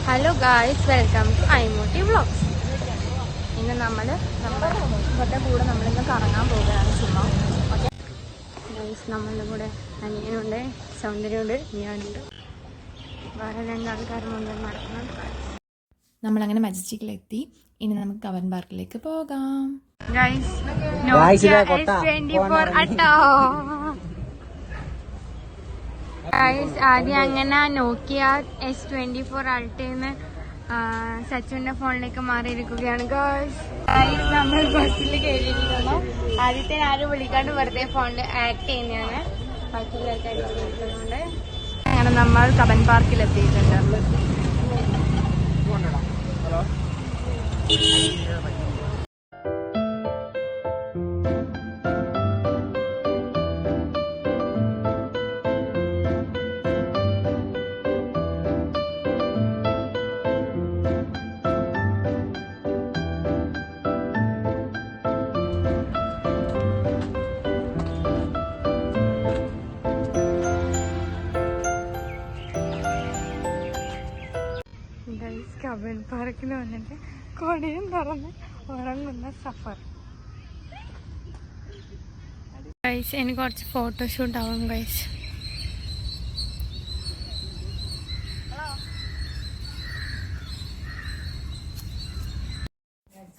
Hello guys, welcome to ഐമോട്ടി vlogs. ഇന്ന് നമ്മുടെ കൂടെ നമ്മളിന്ന് കറങ്ങാൻ പോവുകയാണ് ചുമ്മാ. ഓക്കെ ഗായ്സ്, നമ്മളുടെ കൂടെ അനിയനുണ്ട്, സൗന്ദര്യമുണ്ട്, ഞാനുണ്ട്, വേറെ രണ്ടാൾക്കാരും മുന്നിൽ നടക്കുന്നുണ്ട്. നമ്മളങ്ങനെ മജിസ്റ്റിക്കിലെത്തി. ഇനി നമുക്ക് കവൻ പാർക്കിലേക്ക് പോകാം. ഗായ്സ്, നോക്കിയ S24 അട്ടോ. ഗായ്സ്, ആദ്യം അങ്ങനെ നോക്കിയ S24 അൾട്ടേന്ന് സച്ചുവിന്റെ ഫോണിലേക്ക് മാറിയിരിക്കുകയാണ്. ഗായ്സ്, നമ്മൾ ബസ്സിൽ കയറിയിരിക്കുന്നു. ആദ്യത്തെ ആരും വിളിക്കാണ്ട് വെറുതെ ഫോണിൽ ആക്ട് ചെയ്യുന്നതാണ്. ബാക്കിയുള്ളവർക്ക് അങ്ങനെ നമ്മൾ കബൻ പാർക്കിൽ എത്തിയിട്ടുണ്ട്. കബൻ പാർക്കിൽ വന്നിട്ട് കൊടിയും തുറന്ന് ഉറങ്ങുന്ന സഫർ. ഗൈസ്, എനിക്ക് കുറച്ച് ഫോട്ടോഷൂട്ട് ആവും ഗൈസ്.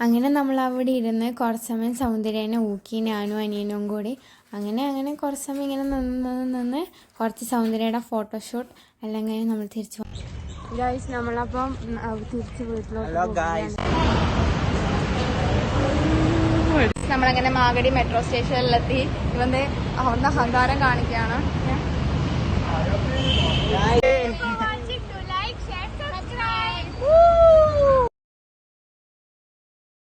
അങ്ങനെ നമ്മൾ അവിടെ ഇരുന്ന് കുറച്ച് സമയം സൗന്ദര്യനെ ഊക്കി ഞാനും അനിയനും കൂടി അങ്ങനെ കുറച്ച് സമയം ഇങ്ങനെ നിന്ന് കുറച്ച് സൗന്ദര്യയുടെ ഫോട്ടോഷൂട്ട് എല്ലാം കഴിഞ്ഞ് നമ്മൾ തിരിച്ചു പോകും. ഗൈസ്, നമ്മളപ്പം തിരിച്ച് വീട്ടിലോട്ട് നമ്മളങ്ങനെ മാഗടി മെട്രോ സ്റ്റേഷനിലെത്തി. ഇവന്റെ അഹങ്കാരം കാണിക്കുകയാണ്.